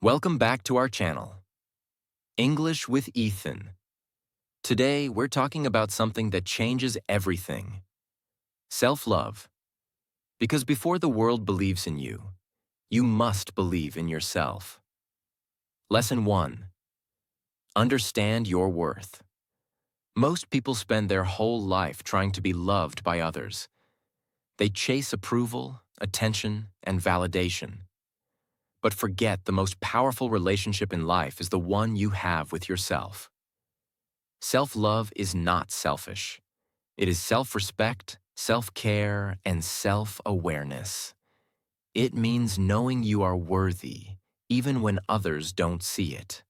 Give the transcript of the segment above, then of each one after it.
Welcome back to our channel, English with Ethan. Today, we're talking about something that changes everything, self-love. Because before the world believes in you, you must believe in yourself. Lesson 1. Understand your worth. Most people spend their whole life trying to be loved by others. They chase approval, attention, and validation. But forget the most powerful relationship in life is the one you have with yourself. Self-love is not selfish. It is self-respect, self-care, and self-awareness. It means knowing you are worthy, even when others don't see it.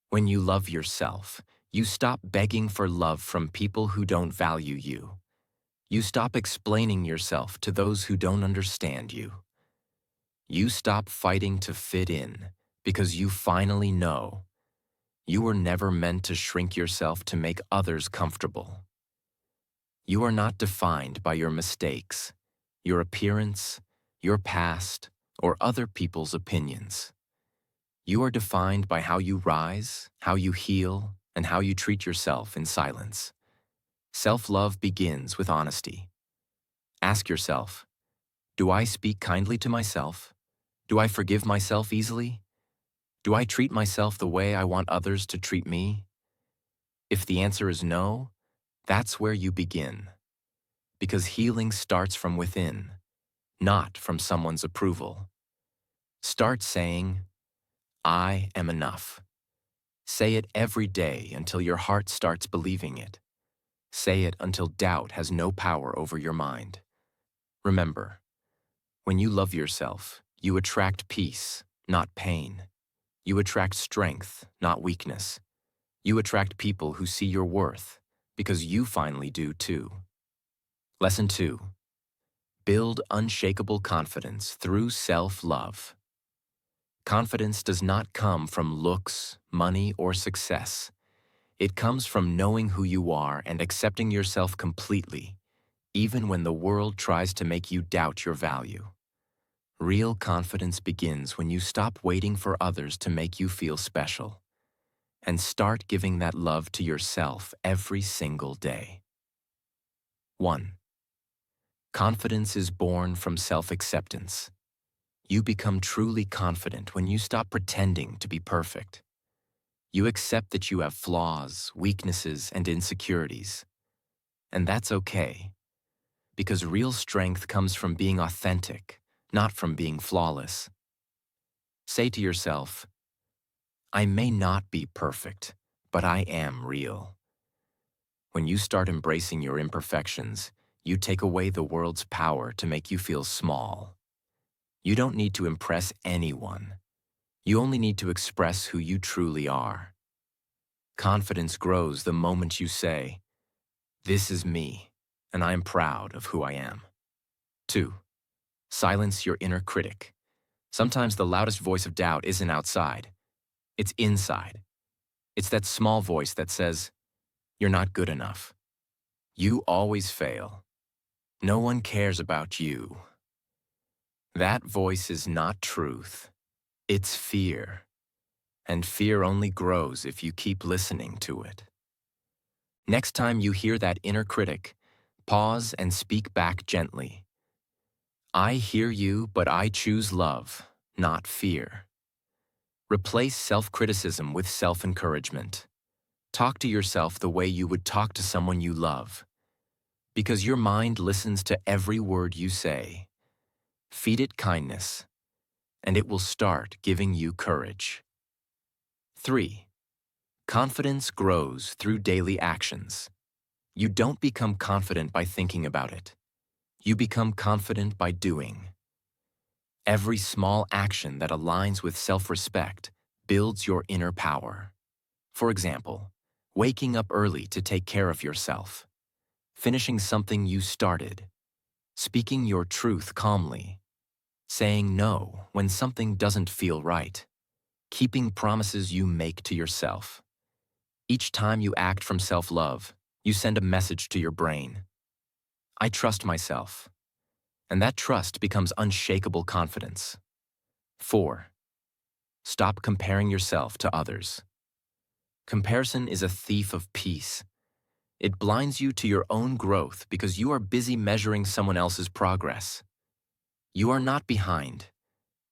When you love yourself, you stop begging for love from people who don't value you. You stop explaining yourself to those who don't understand you. You stop fighting to fit in because you finally know you were never meant to shrink yourself to make others comfortable. You are not defined by your mistakes, your appearance, your past, or other people's opinions. You are defined by how you rise, how you heal, and how you treat yourself in silence. Self-love begins with honesty. Ask yourself, do I speak kindly to myself? Do I forgive myself easily? Do I treat myself the way I want others to treat me? If the answer is no, that's where you begin. Because healing starts from within, not from someone's approval. Start saying, I am enough. Say it every day until your heart starts believing it. Say it until doubt has no power over your mind. Remember, when you love yourself, you attract peace, not pain. You attract strength, not weakness. You attract people who see your worth, because you finally do too. Lesson 2. Build unshakable confidence through self-love. Confidence does not come from looks, money, or success. It comes from knowing who you are and accepting yourself completely, even when the world tries to make you doubt your value. Real confidence begins when you stop waiting for others to make you feel special and start giving that love to yourself every single day. 1. Confidence is born from self-acceptance. You become truly confident when you stop pretending to be perfect. You accept that you have flaws, weaknesses, and insecurities. And that's okay, because real strength comes from being authentic, not from being flawless. Say to yourself, I may not be perfect, but I am real. When you start embracing your imperfections, you take away the world's power to make you feel small. You don't need to impress anyone. You only need to express who you truly are. Confidence grows the moment you say, this is me, and I am proud of who I am. 2. Silence your inner critic. Sometimes the loudest voice of doubt isn't outside. It's inside. It's that small voice that says, you're not good enough. You always fail. No one cares about you. That voice is not truth. It's fear. And fear only grows if you keep listening to it. Next time you hear that inner critic, pause and speak back gently. I hear you, but I choose love, not fear. Replace self-criticism with self-encouragement. Talk to yourself the way you would talk to someone you love. Because your mind listens to every word you say. Feed it kindness, and it will start giving you courage. 3. Confidence grows through daily actions. You don't become confident by thinking about it. You become confident by doing. Every small action that aligns with self-respect builds your inner power. For example, waking up early to take care of yourself, finishing something you started, speaking your truth calmly, saying no when something doesn't feel right, keeping promises you make to yourself. Each time you act from self-love, you send a message to your brain. I trust myself. And that trust becomes unshakable confidence. 4. Stop comparing yourself to others. Comparison is a thief of peace. It blinds you to your own growth because you are busy measuring someone else's progress. You are not behind.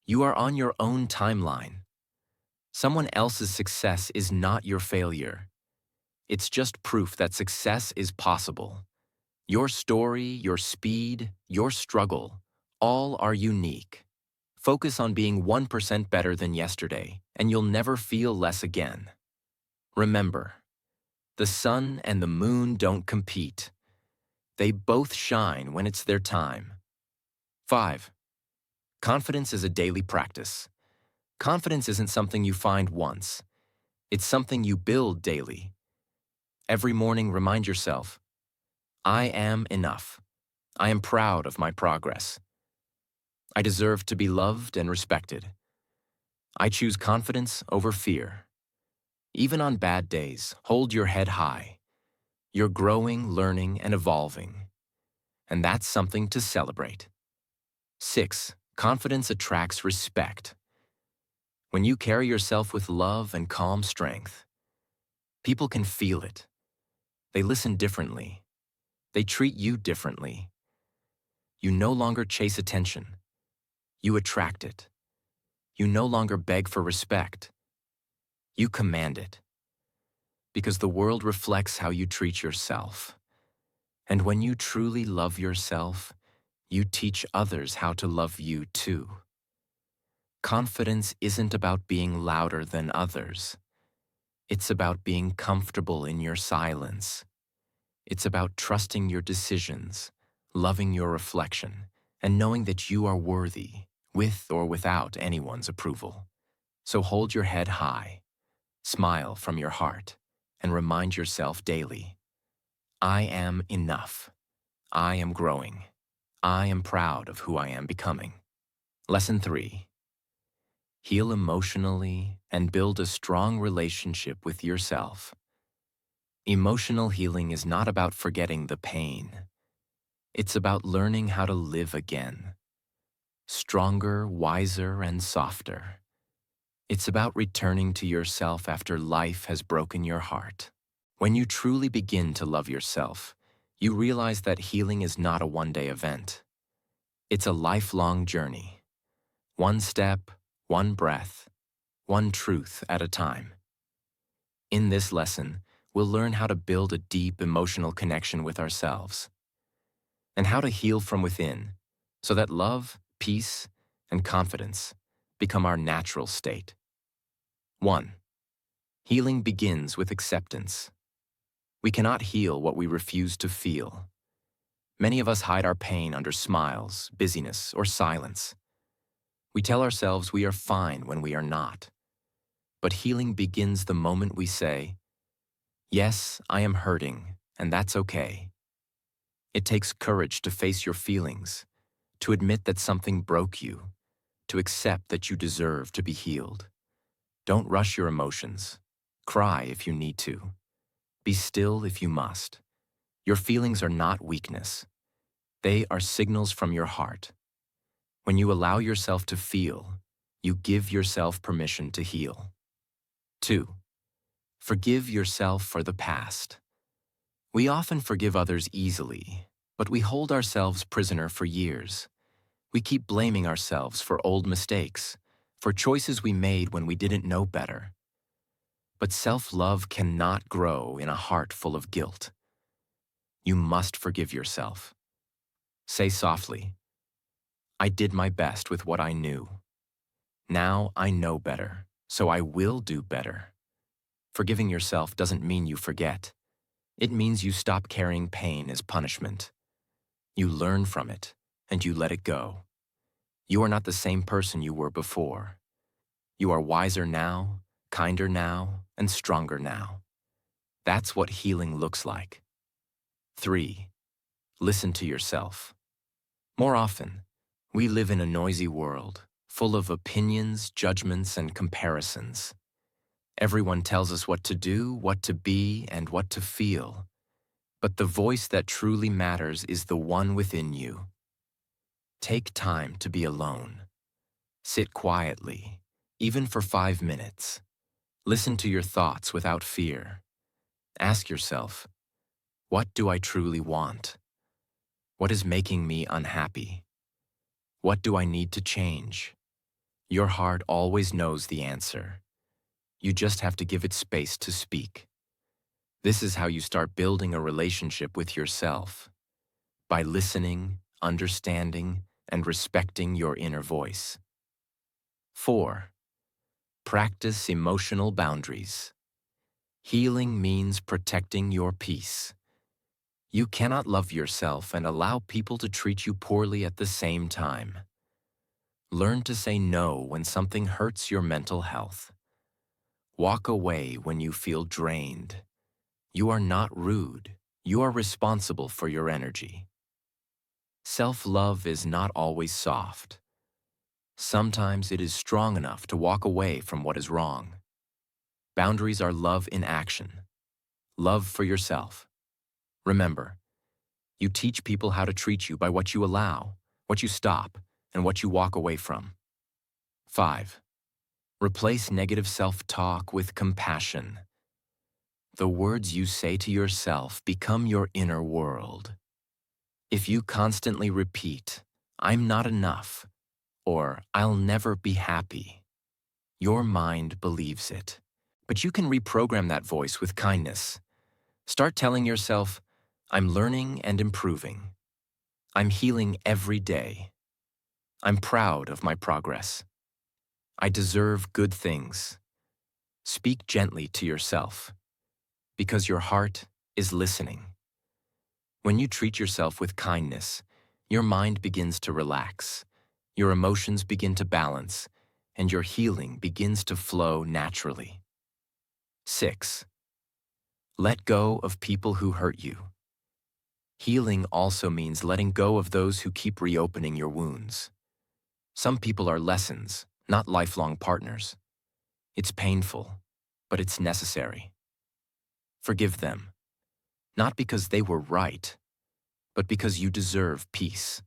You are on your own timeline. Someone else's success is not your failure. It's just proof that success is possible. Your story, your speed, your struggle, all are unique. Focus on being 1% better than yesterday, and you'll never feel less again. Remember, the sun and the moon don't compete. They both shine when it's their time. 5. Confidence is a daily practice. Confidence isn't something you find once. It's something you build daily. Every morning, remind yourself, I am enough. I am proud of my progress. I deserve to be loved and respected. I choose confidence over fear. Even on bad days, hold your head high. You're growing, learning, and evolving. And that's something to celebrate. 6. Confidence attracts respect. When you carry yourself with love and calm strength, people can feel it. They listen differently. They treat you differently. You no longer chase attention. You attract it. You no longer beg for respect. You command it. Because the world reflects how you treat yourself. And when you truly love yourself, you teach others how to love you too. Confidence isn't about being louder than others. It's about being comfortable in your silence. It's about trusting your decisions, loving your reflection, and knowing that you are worthy, with or without anyone's approval. So hold your head high, smile from your heart, and remind yourself daily, I am enough. I am growing. I am proud of who I am becoming. Lesson 3. Heal emotionally and build a strong relationship with yourself. Emotional healing is not about forgetting the pain. It's about learning how to live again. Stronger, wiser, and softer. It's about returning to yourself after life has broken your heart. When you truly begin to love yourself, you realize that healing is not a one-day event. It's a lifelong journey. One step, one breath, one truth at a time. In this lesson, we'll learn how to build a deep emotional connection with ourselves and how to heal from within so that love, peace, and confidence become our natural state. 1. Healing begins with acceptance. We cannot heal what we refuse to feel. Many of us hide our pain under smiles, busyness, or silence. We tell ourselves we are fine when we are not. But healing begins the moment we say, yes, I am hurting, and that's okay. It takes courage to face your feelings, to admit that something broke you, to accept that you deserve to be healed. Don't rush your emotions. Cry if you need to. Be still if you must. Your feelings are not weakness. They are signals from your heart. When you allow yourself to feel, you give yourself permission to heal. 2. Forgive yourself for the past. We often forgive others easily, but we hold ourselves prisoner for years. We keep blaming ourselves for old mistakes, for choices we made when we didn't know better. But self-love cannot grow in a heart full of guilt. You must forgive yourself. Say softly, I did my best with what I knew. Now I know better, so I will do better. Forgiving yourself doesn't mean you forget. It means you stop carrying pain as punishment. You learn from it, and you let it go. You are not the same person you were before. You are wiser now, kinder now, and stronger now. That's what healing looks like. 3. Listen to yourself. More often, we live in a noisy world, full of opinions, judgments, and comparisons. Everyone tells us what to do, what to be, and what to feel. But the voice that truly matters is the one within you. Take time to be alone. Sit quietly even for 5 minutes. Listen to your thoughts without fear. Ask yourself, what do I truly want? What is making me unhappy? What do I need to change? Your heart always knows the answer. You just have to give it space to speak. This is how you start building a relationship with yourself, by listening, understanding, and respecting your inner voice. 4. Practice emotional boundaries. Healing means protecting your peace. You cannot love yourself and allow people to treat you poorly at the same time. Learn to say no when something hurts your mental health. Walk away when you feel drained. You are not rude. You are responsible for your energy. Self-love is not always soft. Sometimes it is strong enough to walk away from what is wrong. Boundaries are love in action. Love for yourself. Remember, you teach people how to treat you by what you allow, what you stop, and what you walk away from. 5. Replace negative self-talk with compassion. The words you say to yourself become your inner world. If you constantly repeat, "I'm not enough," or "I'll never be happy," your mind believes it. But you can reprogram that voice with kindness. Start telling yourself, "I'm learning and improving. I'm healing every day. I'm proud of my progress. I deserve good things." Speak gently to yourself, because your heart is listening. When you treat yourself with kindness, your mind begins to relax, your emotions begin to balance, and your healing begins to flow naturally. 6. Let go of people who hurt you. Healing also means letting go of those who keep reopening your wounds. Some people are lessons, not lifelong partners. It's painful, but it's necessary. Forgive them, not because they were right, but because you deserve peace.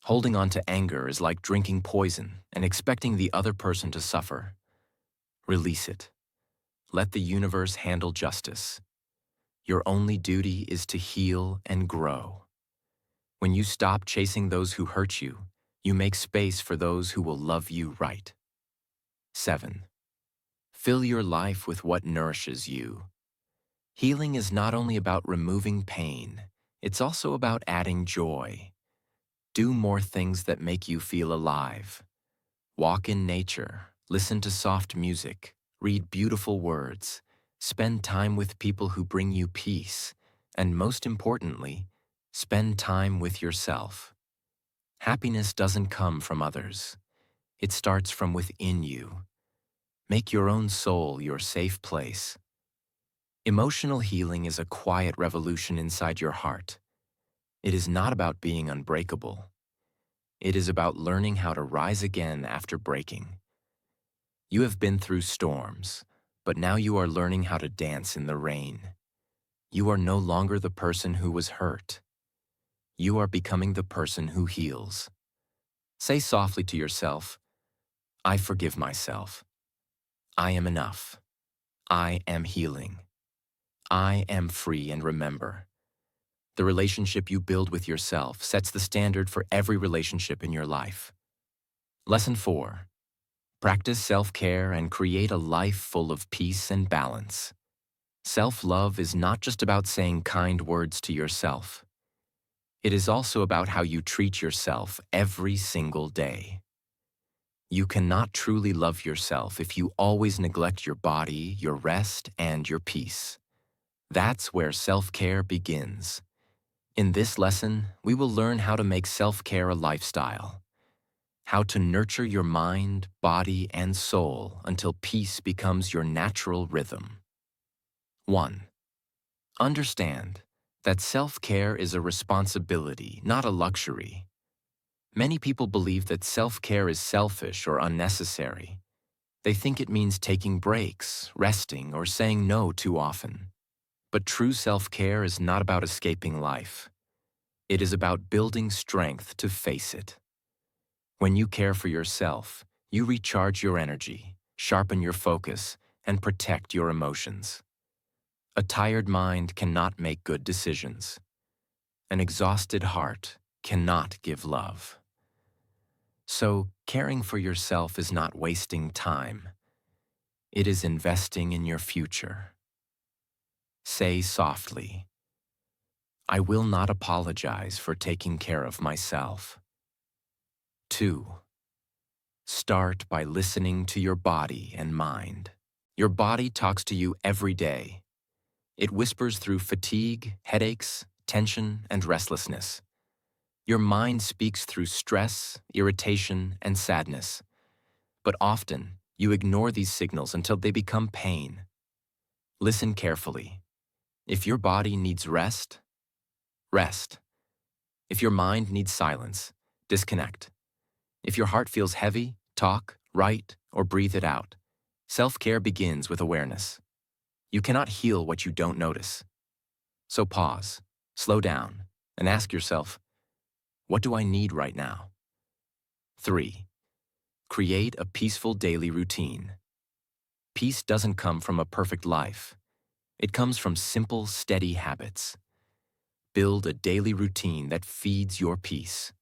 Holding on to anger is like drinking poison and expecting the other person to suffer. Release it. Let the universe handle justice. Your only duty is to heal and grow. When you stop chasing those who hurt you, you make space for those who will love you right. 7. Fill your life with what nourishes you. Healing is not only about removing pain, it's also about adding joy. Do more things that make you feel alive. Walk in nature, listen to soft music, read beautiful words, spend time with people who bring you peace, and most importantly, spend time with yourself. Happiness doesn't come from others. It starts from within you. Make your own soul your safe place. Emotional healing is a quiet revolution inside your heart. It is not about being unbreakable. It is about learning how to rise again after breaking. You have been through storms, but now you are learning how to dance in the rain. You are no longer the person who was hurt. You are becoming the person who heals. Say softly to yourself, "I forgive myself. I am enough. I am healing. I am free," and remember, the relationship you build with yourself sets the standard for every relationship in your life. Lesson 4. Practice self-care and create a life full of peace and balance. Self-love is not just about saying kind words to yourself. It is also about how you treat yourself every single day. You cannot truly love yourself if you always neglect your body, your rest, and your peace. That's where self-care begins. In this lesson, we will learn how to make self-care a lifestyle, how to nurture your mind, body, and soul until peace becomes your natural rhythm. 1. Understand that self-care is a responsibility, not a luxury. Many people believe that self-care is selfish or unnecessary. They think it means taking breaks, resting, or saying no too often. But true self-care is not about escaping life. It is about building strength to face it. When you care for yourself, You recharge your energy, sharpen your focus, and protect your emotions. A tired mind cannot make good decisions. An exhausted heart cannot give love. So, caring for yourself is not wasting time. It is investing in your future. Say softly, I will not apologize for taking care of myself. 2. Start by listening to your body and mind. Your body talks to you every day. It whispers through fatigue, headaches, tension, and restlessness. Your mind speaks through stress, irritation, and sadness. But often, you ignore these signals until they become pain. Listen carefully. If your body needs rest, rest. If your mind needs silence, disconnect. If your heart feels heavy, talk, write, or breathe it out. Self-care begins with awareness. You cannot heal what you don't notice. So pause, slow down, and ask yourself, what do I need right now? 3. Create a peaceful daily routine. Peace doesn't come from a perfect life. It comes from simple, steady habits. Build a daily routine that feeds your peace.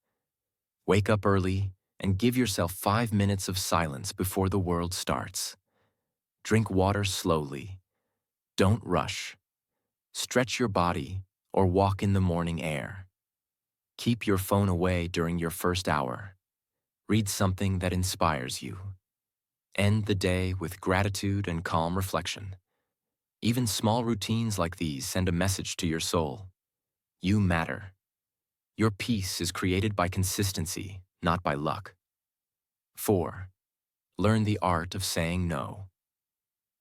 Wake up early and give yourself 5 minutes of silence before the world starts. Drink water slowly. Don't rush. Stretch your body or walk in the morning air. Keep your phone away during your first hour. Read something that inspires you. End the day with gratitude and calm reflection. Even small routines like these send a message to your soul. You matter. Your peace is created by consistency, not by luck. 4. Learn the art of saying no.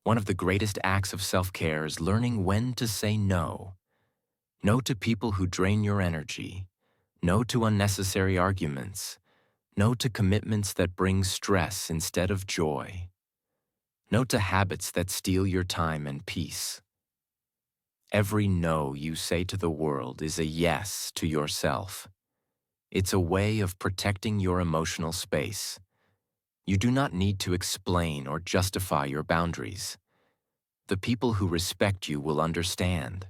One of the greatest acts of self-care is learning when to say no. No to people who drain your energy. No to unnecessary arguments. No to commitments that bring stress instead of joy. No to habits that steal your time and peace. Every no you say to the world is a yes to yourself. It's a way of protecting your emotional space. You do not need to explain or justify your boundaries. The people who respect you will understand.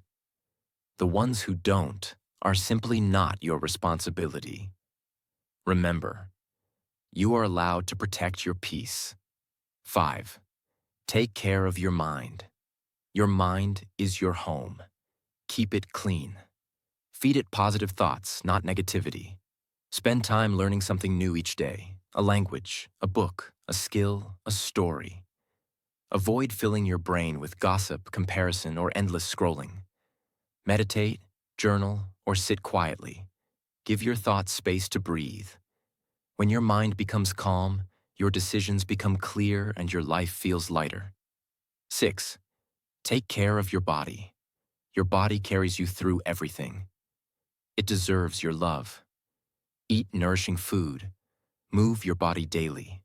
The ones who don't are simply not your responsibility. Remember, you are allowed to protect your peace. 5. Take care of your mind. Your mind is your home. Keep it clean. Feed it positive thoughts, not negativity. Spend time learning something new each day, a language, a book, a skill, a story. Avoid filling your brain with gossip, comparison, or endless scrolling. Meditate, journal, or sit quietly. Give your thoughts space to breathe. When your mind becomes calm, your decisions become clear and your life feels lighter. 6. Take care of your body. Your body carries you through everything. It deserves your love. Eat nourishing food. Move your body daily.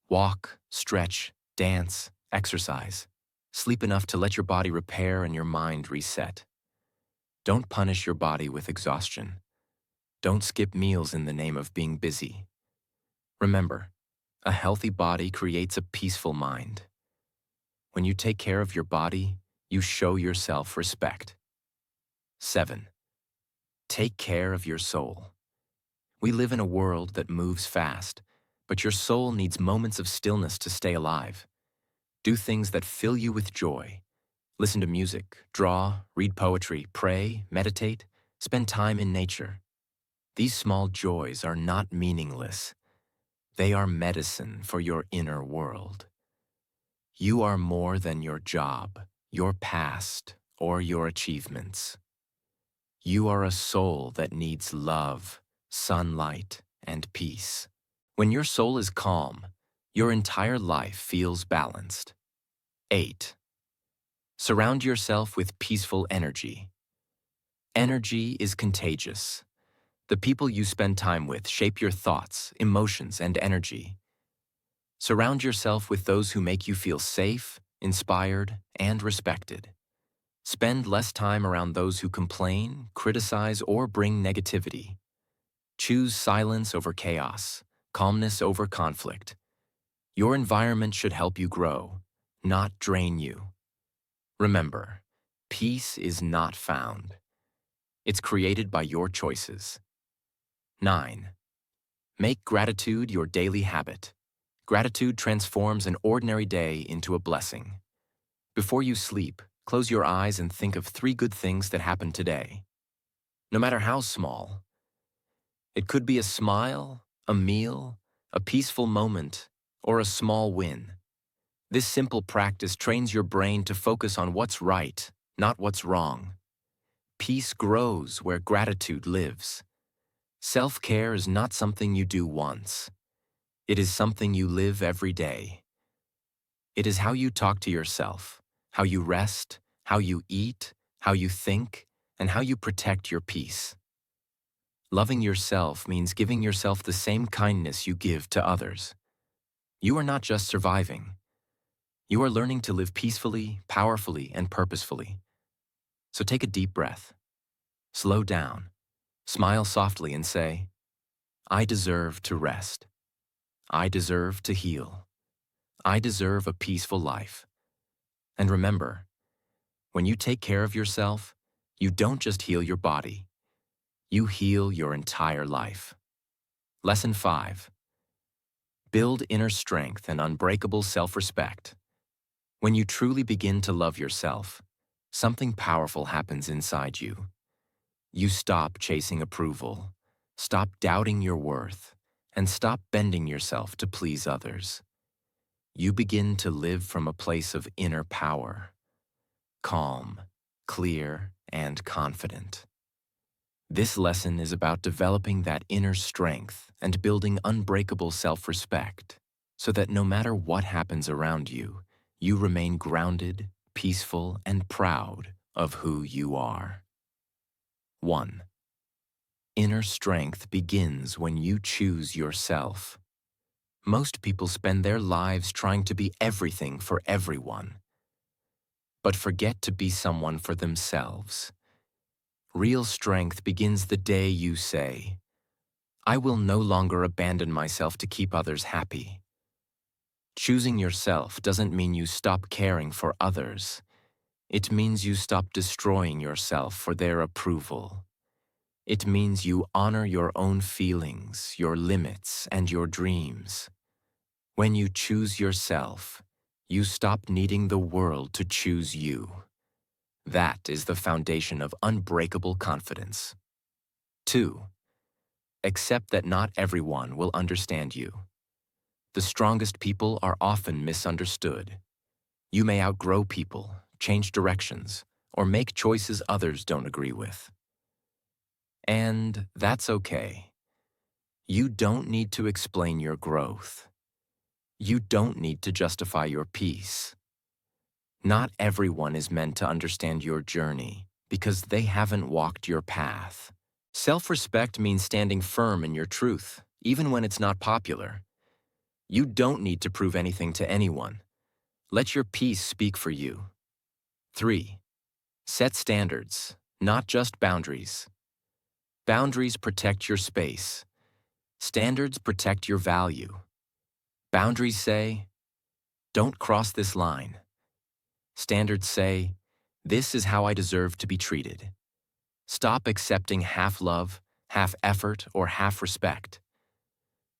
Walk, stretch, dance, exercise. Sleep enough to let your body repair and your mind reset. Don't punish your body with exhaustion. Don't skip meals in the name of being busy. Remember, a healthy body creates a peaceful mind. When you take care of your body, you show yourself respect. 7. Take care of your soul. We live in a world that moves fast, but your soul needs moments of stillness to stay alive. Do things that fill you with joy. Listen to music, draw, read poetry, pray, meditate, spend time in nature. These small joys are not meaningless. They are medicine for your inner world. You are more than your job, your past, or your achievements. You are a soul that needs love, sunlight, and peace. When your soul is calm, your entire life feels balanced. 8. Surround yourself with peaceful energy. Energy is contagious. The people you spend time with shape your thoughts, emotions, and energy. Surround yourself with those who make you feel safe, inspired, and respected. Spend less time around those who complain, criticize, or bring negativity. Choose silence over chaos, calmness over conflict. Your environment should help you grow, not drain you. Remember, peace is not found. It's created by your choices. 9. Make gratitude your daily habit. Gratitude transforms an ordinary day into a blessing. Before you sleep, close your eyes and think of 3 good things that happened today. No matter how small, it could be a smile, a meal, a peaceful moment, or a small win. This simple practice trains your brain to focus on what's right, not what's wrong. Peace grows where gratitude lives. Self-care is not something you do once. It is something you live every day. It is how you talk to yourself, how you rest, how you eat, how you think, and how you protect your peace. Loving yourself means giving yourself the same kindness you give to others. You are not just surviving. You are learning to live peacefully, powerfully, and purposefully. So take a deep breath. Slow down. Smile softly and say, I deserve to rest. I deserve to heal. I deserve a peaceful life. And remember, when you take care of yourself, you don't just heal your body. You heal your entire life. Lesson 5. Build inner strength and unbreakable self-respect. When you truly begin to love yourself, something powerful happens inside you. You stop chasing approval, stop doubting your worth, and stop bending yourself to please others. You begin to live from a place of inner power, calm, clear, and confident. This lesson is about developing that inner strength and building unbreakable self-respect so that no matter what happens around you, you remain grounded, peaceful, and proud of who you are. 1. Inner strength begins when you choose yourself. Most people spend their lives trying to be everything for everyone, but forget to be someone for themselves. Real strength begins the day you say, I will no longer abandon myself to keep others happy. Choosing yourself doesn't mean you stop caring for others. It means you stop destroying yourself for their approval. It means you honor your own feelings, your limits, and your dreams. When you choose yourself, you stop needing the world to choose you. That is the foundation of unbreakable confidence. 2. Accept that not everyone will understand you. The strongest people are often misunderstood. You may outgrow people, change directions, or make choices others don't agree with. And that's okay. You don't need to explain your growth. You don't need to justify your peace. Not everyone is meant to understand your journey because they haven't walked your path. Self-respect means standing firm in your truth, even when it's not popular. You don't need to prove anything to anyone. Let your peace speak for you. 3. Set standards, not just boundaries. Boundaries protect your space. Standards protect your value. Boundaries say, don't cross this line. Standards say, this is how I deserve to be treated. Stop accepting half love, half effort, or half respect.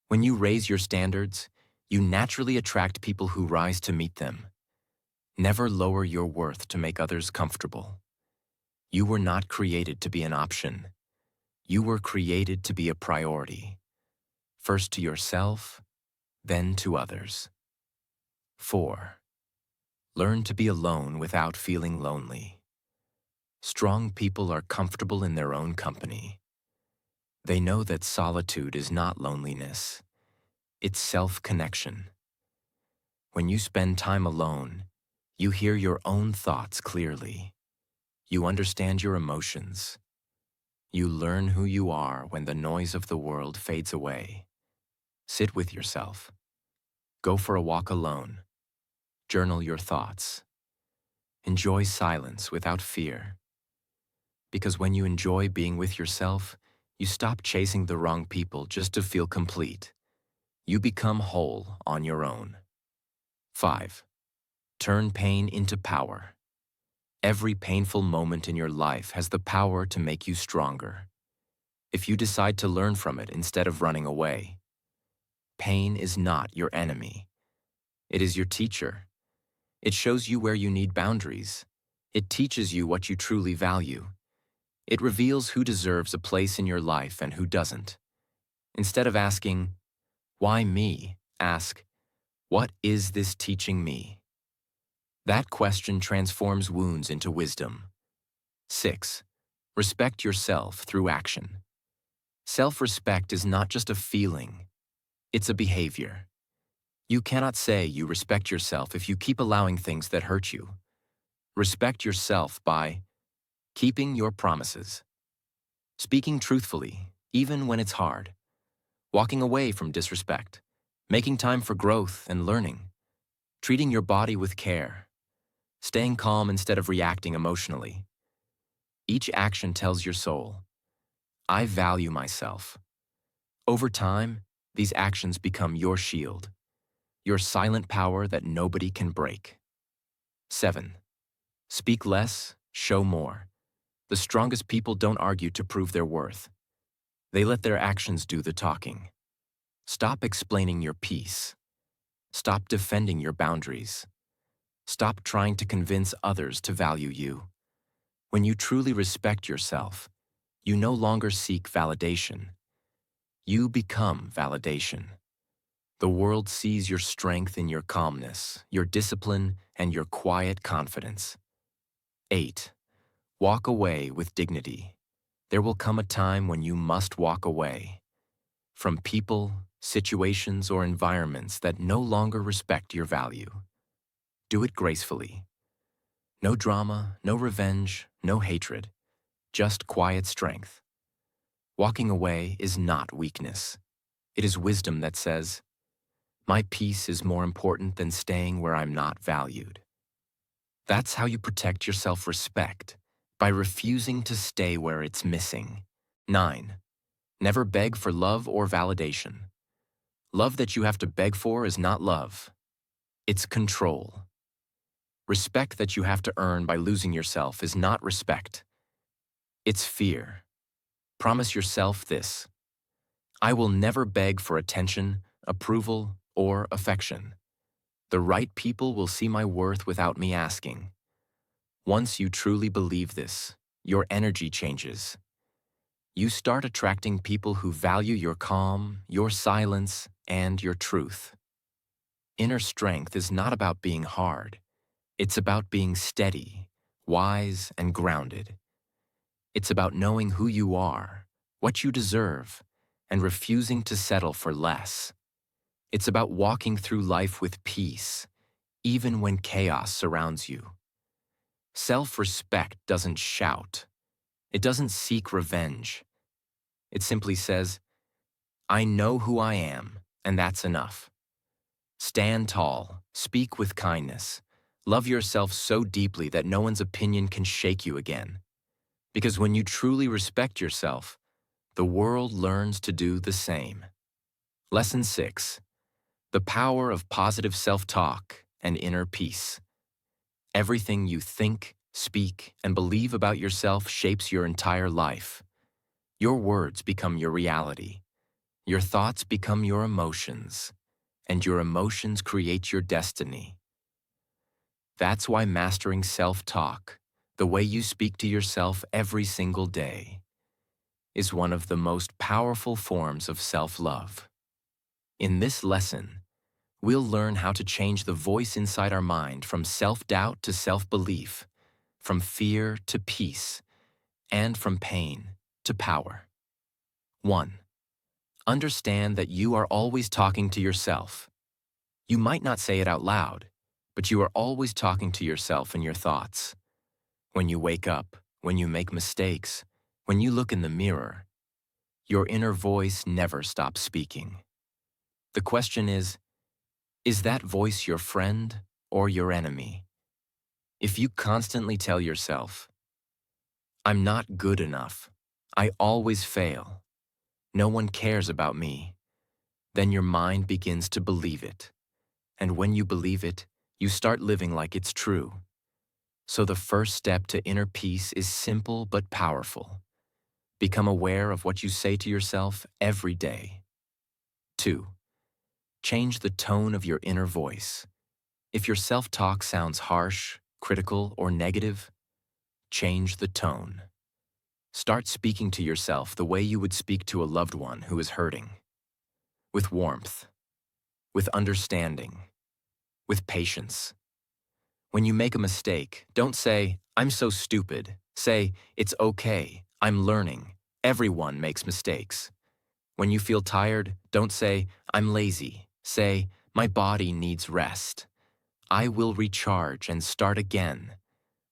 When you raise your standards, you naturally attract people who rise to meet them. Never lower your worth to make others comfortable. You were not created to be an option. You were created to be a priority. First to yourself, then to others. 4. Learn to be alone without feeling lonely. Strong people are comfortable in their own company. They know that solitude is not loneliness. It's self-connection. When you spend time alone, you hear your own thoughts clearly. You understand your emotions. You learn who you are when the noise of the world fades away. Sit with yourself. Go for a walk alone. Journal your thoughts. Enjoy silence without fear. Because when you enjoy being with yourself, you stop chasing the wrong people just to feel complete. You become whole on your own. 5. Turn pain into power. Every painful moment in your life has the power to make you stronger. If you decide to learn from it instead of running away, pain is not your enemy. It is your teacher. It shows you where you need boundaries. It teaches you what you truly value. It reveals who deserves a place in your life and who doesn't. Instead of asking, "Why me?" ask, "What is this teaching me?" That question transforms wounds into wisdom. 6. Respect yourself through action. Self-respect is not just a feeling, it's a behavior. You cannot say you respect yourself if you keep allowing things that hurt you. Respect yourself by keeping your promises, speaking truthfully, even when it's hard, walking away from disrespect, making time for growth and learning, treating your body with care, staying calm instead of reacting emotionally. Each action tells your soul, "I value myself." Over time, these actions become your shield, your silent power that nobody can break. 7. Speak less, show more. The strongest people don't argue to prove their worth. They let their actions do the talking. Stop explaining your peace. Stop defending your boundaries. Stop trying to convince others to value you. When you truly respect yourself, you no longer seek validation. You become validation. The world sees your strength in your calmness, your discipline, and your quiet confidence. 8. Walk away with dignity. There will come a time when you must walk away from people, situations, or environments that no longer respect your value. Do it gracefully. No drama, no revenge, no hatred, just quiet strength. Walking away is not weakness. It is wisdom that says, "My peace is more important than staying where I'm not valued." That's how you protect your self-respect, by refusing to stay where it's missing. 9. Never beg for love or validation. Love that you have to beg for is not love. It's control. Respect that you have to earn by losing yourself is not respect. It's fear. Promise yourself this: I will never beg for attention, approval, or affection. The right people will see my worth without me asking. Once you truly believe this, your energy changes. You start attracting people who value your calm, your silence, and your truth. Inner strength is not about being hard. It's about being steady, wise, and grounded. It's about knowing who you are, what you deserve, and refusing to settle for less. It's about walking through life with peace, even when chaos surrounds you. Self-respect doesn't shout. It doesn't seek revenge. It simply says, "I know who I am, and that's enough." Stand tall, speak with kindness, love yourself so deeply that no one's opinion can shake you again. Because when you truly respect yourself, the world learns to do the same. Lesson 6. The power of positive self-talk and inner peace. Everything you think, speak, and believe about yourself shapes your entire life. Your words become your reality. Your thoughts become your emotions, and your emotions create your destiny. That's why mastering self-talk, the way you speak to yourself every single day, is one of the most powerful forms of self-love. In this lesson, we'll learn how to change the voice inside our mind from self-doubt to self-belief, from fear to peace, and from pain to power. 1. Understand that you are always talking to yourself. You might not say it out loud, but you are always talking to yourself in your thoughts. When you wake up, when you make mistakes, when you look in the mirror, your inner voice never stops speaking. The question is that voice your friend or your enemy? If you constantly tell yourself, "I'm not good enough, I always fail, no one cares about me," then your mind begins to believe it. And when you believe it, you start living like it's true. So the first step to inner peace is simple but powerful. Become aware of what you say to yourself every day. 2. Change the tone of your inner voice. If your self-talk sounds harsh, critical, or negative, change the tone. Start speaking to yourself the way you would speak to a loved one who is hurting. With warmth, with understanding, with patience. When you make a mistake, don't say, "I'm so stupid." Say, "It's okay, I'm learning. Everyone makes mistakes." When you feel tired, don't say, "I'm lazy." Say, "My body needs rest. I will recharge and start again."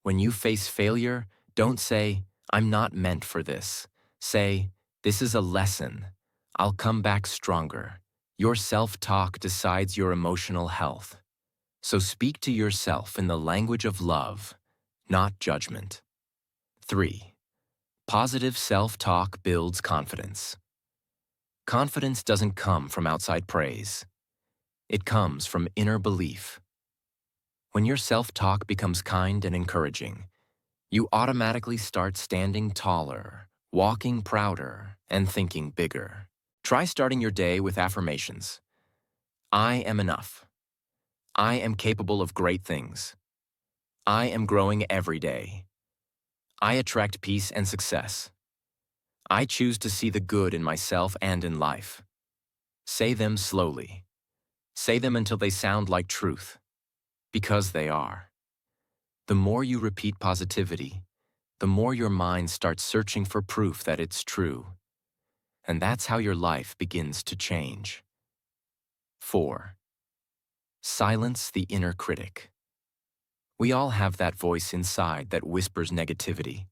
When you face failure, don't say, "I'm not meant for this." Say, "This is a lesson. I'll come back stronger." Your self-talk decides your emotional health. So speak to yourself in the language of love, not judgment. 3. Positive self-talk builds confidence. Confidence doesn't come from outside praise. It comes from inner belief. When your self-talk becomes kind and encouraging, you automatically start standing taller, walking prouder, and thinking bigger. Try starting your day with affirmations. I am enough. I am capable of great things. I am growing every day. I attract peace and success. I choose to see the good in myself and in life. Say them slowly. Say them until they sound like truth, because they are. The more you repeat positivity, the more your mind starts searching for proof that it's true. And that's how your life begins to change. 4. Silence the inner critic. We all have that voice inside that whispers negativity.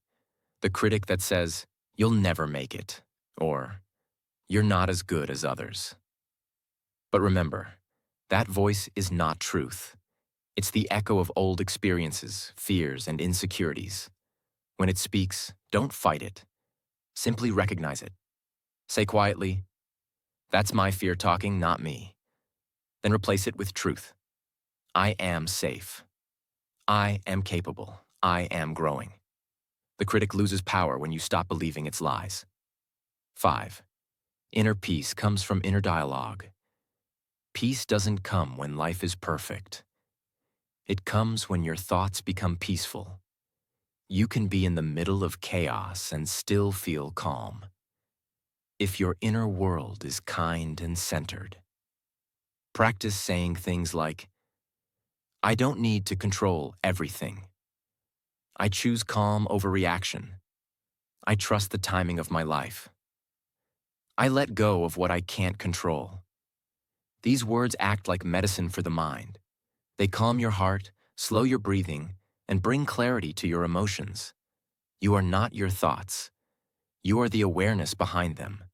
The critic that says, "You'll never make it," or "You're not as good as others." But remember, that voice is not truth. It's the echo of old experiences, fears, and insecurities. When it speaks, don't fight it. Simply recognize it. Say quietly, "That's my fear talking, not me." Then replace it with truth. I am safe. I am capable. I am growing. The critic loses power when you stop believing its lies. 5. Inner peace comes from inner dialogue. Peace doesn't come when life is perfect. It comes when your thoughts become peaceful. You can be in the middle of chaos and still feel calm. If your inner world is kind and centered. Practice saying things like, I don't need to control everything. I choose calm over reaction. I trust the timing of my life. I let go of what I can't control. These words act like medicine for the mind. They calm your heart, slow your breathing, and bring clarity to your emotions. You are not your thoughts. You are the awareness behind them.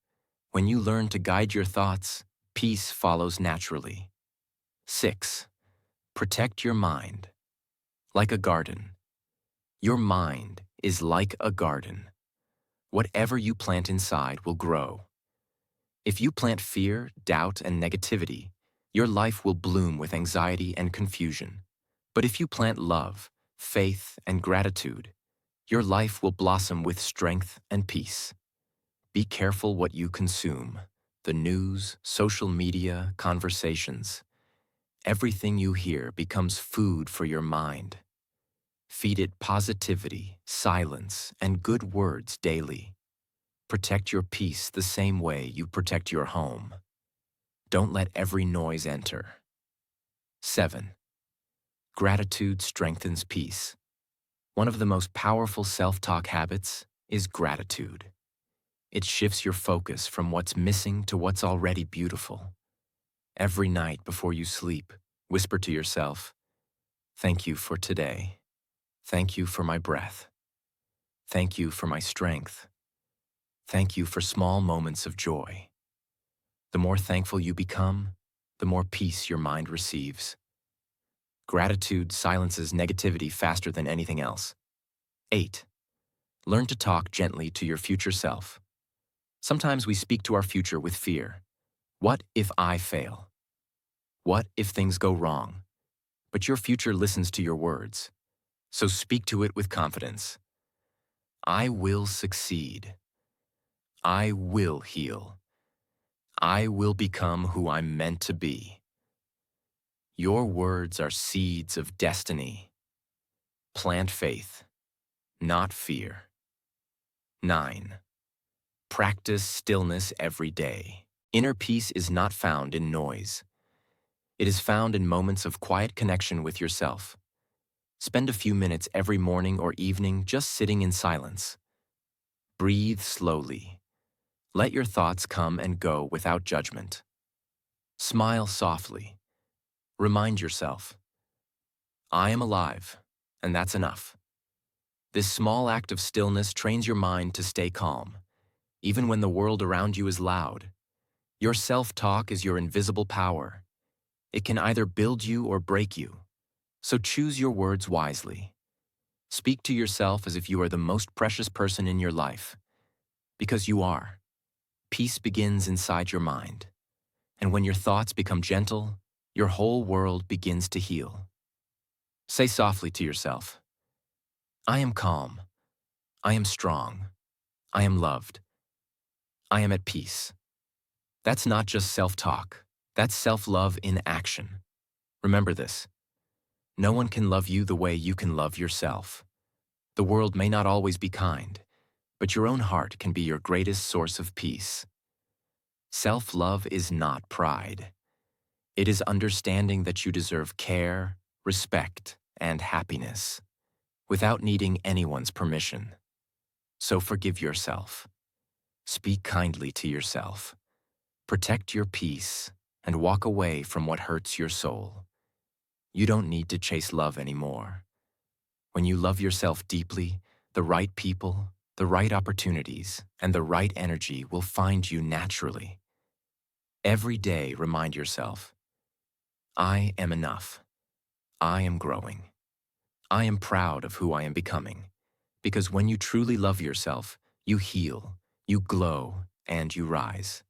When you learn to guide your thoughts, peace follows naturally. 6. Protect your mind. Like a garden. Your mind is like a garden. Whatever you plant inside will grow. If you plant fear, doubt, and negativity, your life will bloom with anxiety and confusion. But if you plant love, faith, and gratitude, your life will blossom with strength and peace. Be careful what you consume. The news, social media, conversations. Everything you hear becomes food for your mind. Feed it positivity, silence, and good words daily. Protect your peace the same way you protect your home. Don't let every noise enter. 7. Gratitude strengthens peace. One of the most powerful self-talk habits is gratitude. It shifts your focus from what's missing to what's already beautiful. Every night before you sleep, whisper to yourself, "Thank you for today. Thank you for my breath. Thank you for my strength. Thank you for small moments of joy." The more thankful you become, the more peace your mind receives. Gratitude silences negativity faster than anything else. 8. Learn to talk gently to your future self. Sometimes we speak to our future with fear. What if I fail? What if things go wrong? But your future listens to your words. So speak to it with confidence. I will succeed. I will heal. I will become who I'm meant to be. Your words are seeds of destiny. Plant faith, not fear. 9. Practice stillness every day. Inner peace is not found in noise. It is found in moments of quiet connection with yourself. Spend a few minutes every morning or evening just sitting in silence. Breathe slowly. Let your thoughts come and go without judgment. Smile softly. Remind yourself, I am alive, and that's enough. This small act of stillness trains your mind to stay calm, even when the world around you is loud. Your self-talk is your invisible power. It can either build you or break you, so choose your words wisely. Speak to yourself as if you are the most precious person in your life, because you are. Peace begins inside your mind, and when your thoughts become gentle, your whole world begins to heal. Say softly to yourself, I am calm. I am strong. I am loved. I am at peace. That's not just self-talk. That's self-love in action. Remember this. No one can love you the way you can love yourself. The world may not always be kind, but your own heart can be your greatest source of peace. Self-love is not pride. It is understanding that you deserve care, respect, and happiness, without needing anyone's permission. So forgive yourself. Speak kindly to yourself. Protect your peace and walk away from what hurts your soul. You don't need to chase love anymore. When you love yourself deeply, the right people, the right opportunities, and the right energy will find you naturally. Every day, remind yourself, I am enough. I am growing. I am proud of who I am becoming. Because when you truly love yourself, you heal, you glow, and you rise.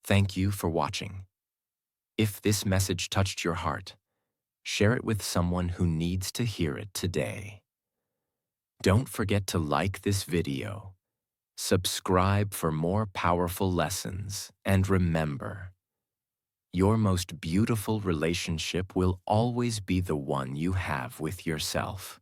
Thank you for watching. If this message touched your heart, share it with someone who needs to hear it today. Don't forget to like this video, subscribe for more powerful lessons, and remember, your most beautiful relationship will always be the one you have with yourself.